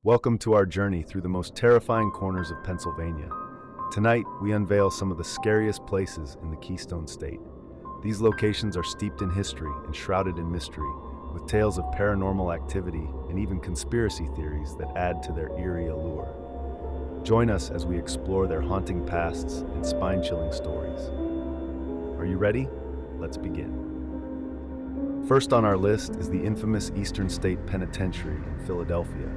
Welcome to our journey through the most terrifying corners of Pennsylvania. Tonight, we unveil some of the scariest places in the Keystone State. These locations are steeped in history and shrouded in mystery, with tales of paranormal activity and even conspiracy theories that add to their eerie allure. Join us as we explore their haunting pasts and spine-chilling stories. Are you ready? Let's begin. First on our list is the infamous Eastern State Penitentiary in Philadelphia.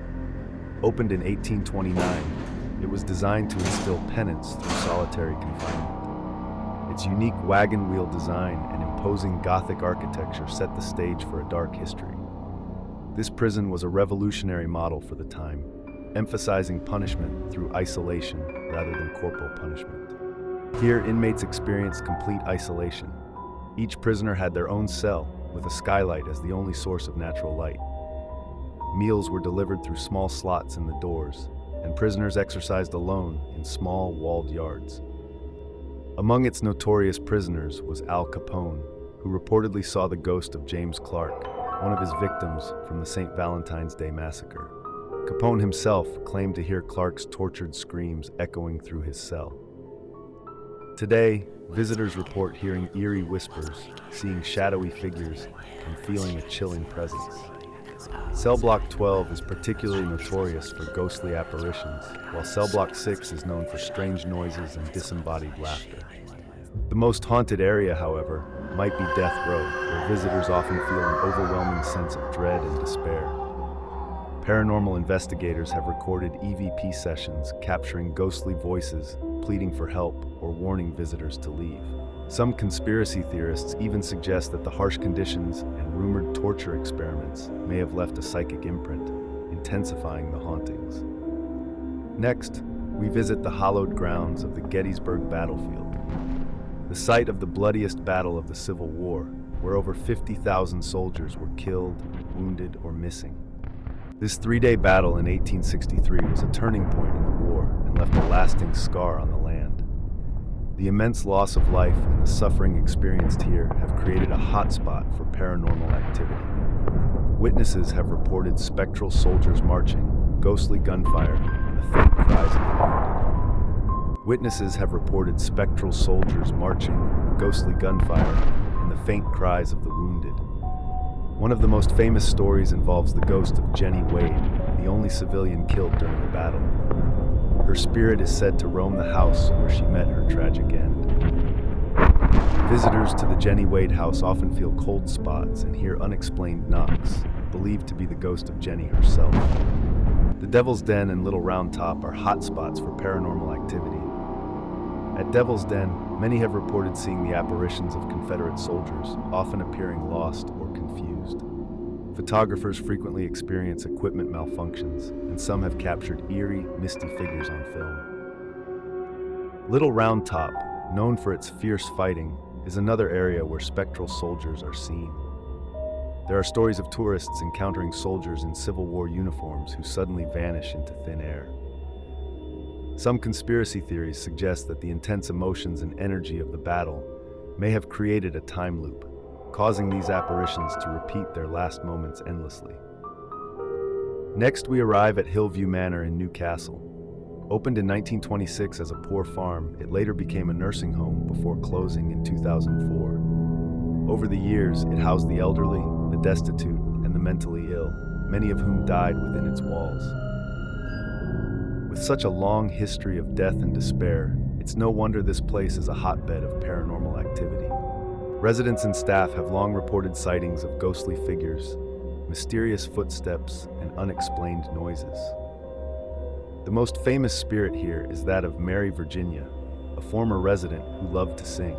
Opened in 1829, it was designed to instill penance through solitary confinement. Its unique wagon wheel design and imposing Gothic architecture set the stage for a dark history. This prison was a revolutionary model for the time, emphasizing punishment through isolation rather than corporal punishment. Here, inmates experienced complete isolation. Each prisoner had their own cell, with a skylight as the only source of natural light. Meals were delivered through small slots in the doors, and prisoners exercised alone in small, walled yards. Among its notorious prisoners was Al Capone, who reportedly saw the ghost of James Clark, one of his victims from the St. Valentine's Day massacre. Capone himself claimed to hear Clark's tortured screams echoing through his cell. Today, visitors report hearing eerie whispers, seeing shadowy figures, and feeling a chilling presence. Cell Block 12 is particularly notorious for ghostly apparitions, while Cell Block 6 is known for strange noises and disembodied laughter. The most haunted area, however, might be Death Row, where visitors often feel an overwhelming sense of dread and despair. Paranormal investigators have recorded EVP sessions capturing ghostly voices, pleading for help, or warning visitors to leave. Some conspiracy theorists even suggest that the harsh conditions and rumored torture experiments may have left a psychic imprint, intensifying the hauntings. Next, we visit the hallowed grounds of the Gettysburg Battlefield, the site of the bloodiest battle of the Civil War, where over 50,000 soldiers were killed, wounded, or missing. This three-day battle in 1863 was a turning point in the war and left a lasting scar on the land. The immense loss of life and the suffering experienced here have created a hotspot for paranormal activity. Witnesses have reported spectral soldiers marching, ghostly gunfire, and the faint cries of the wounded. Witnesses have reported spectral soldiers marching, ghostly gunfire, and the faint cries of the wounded. One of the most famous stories involves the ghost of Jenny Wade, the only civilian killed during the battle. Her spirit is said to roam the house where she met her tragic end. Visitors to the Jenny Wade house often feel cold spots and hear unexplained knocks, believed to be the ghost of Jenny herself. The Devil's Den and Little Round Top are hotspots for paranormal activity. At Devil's Den, many have reported seeing the apparitions of Confederate soldiers, often appearing lost or confused. Photographers frequently experience equipment malfunctions, and some have captured eerie, misty figures on film. Little Round Top, known for its fierce fighting, is another area where spectral soldiers are seen. There are stories of tourists encountering soldiers in Civil War uniforms who suddenly vanish into thin air. Some conspiracy theories suggest that the intense emotions and energy of the battle may have created a time loop, causing these apparitions to repeat their last moments endlessly. Next, we arrive at Hillview Manor in Newcastle. Opened in 1926 as a poor farm, it later became a nursing home before closing in 2004. Over the years, it housed the elderly, the destitute, and the mentally ill, many of whom died within its walls. With such a long history of death and despair, it's no wonder this place is a hotbed of paranormal activity. Residents and staff have long reported sightings of ghostly figures, mysterious footsteps, and unexplained noises. The most famous spirit here is that of Mary Virginia, a former resident who loved to sing.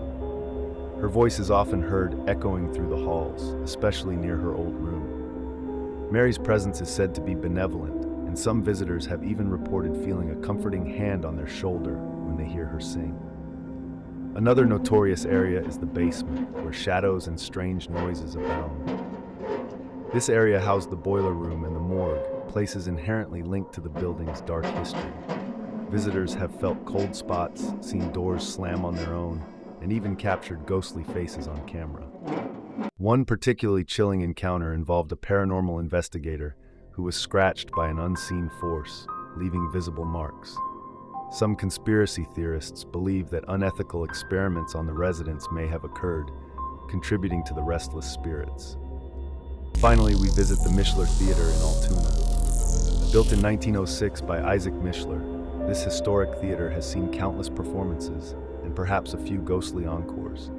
Her voice is often heard echoing through the halls, especially near her old room. Mary's presence is said to be benevolent, and some visitors have even reported feeling a comforting hand on their shoulder when they hear her sing. Another notorious area is the basement, where shadows and strange noises abound. This area housed the boiler room and the morgue, places inherently linked to the building's dark history. Visitors have felt cold spots, seen doors slam on their own, and even captured ghostly faces on camera. One particularly chilling encounter involved a paranormal investigator who who was scratched by an unseen force, leaving visible marks. Some conspiracy theorists believe that unethical experiments on the residents may have occurred, contributing to the restless spirits. Finally, we visit the Mishler Theater in Altoona. Built in 1906 by Isaac Mishler, this historic theater has seen countless performances and perhaps a few ghostly encores.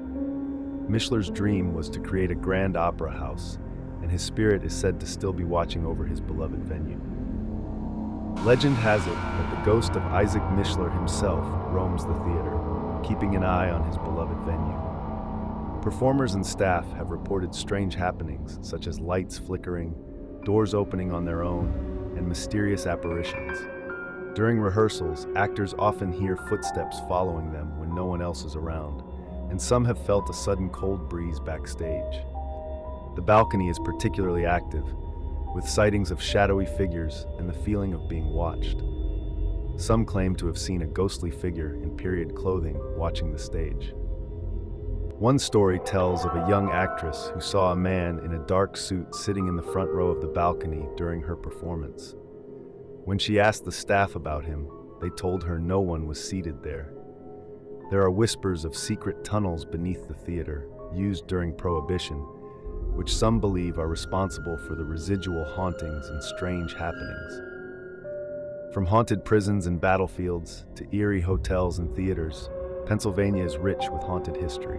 Mishler's dream was to create a grand opera house, and his spirit is said to still be watching over his beloved venue. Legend has it that the ghost of Isaac Mishler himself roams the theater, keeping an eye on his beloved venue. Performers and staff have reported strange happenings, such as lights flickering, doors opening on their own, and mysterious apparitions. During rehearsals, actors often hear footsteps following them when no one else is around, and some have felt a sudden cold breeze backstage. The balcony is particularly active, with sightings of shadowy figures and the feeling of being watched. Some claim to have seen a ghostly figure in period clothing watching the stage. One story tells of a young actress who saw a man in a dark suit sitting in the front row of the balcony during her performance. When she asked the staff about him, they told her no one was seated there. There are whispers of secret tunnels beneath the theater, used during Prohibition, which some believe are responsible for the residual hauntings and strange happenings. From haunted prisons and battlefields to eerie hotels and theaters, Pennsylvania is rich with haunted history.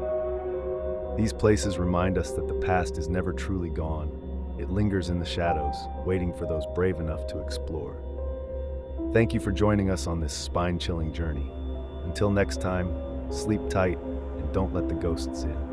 These places remind us that the past is never truly gone. It lingers in the shadows, waiting for those brave enough to explore. Thank you for joining us on this spine-chilling journey. Until next time, sleep tight and don't let the ghosts in.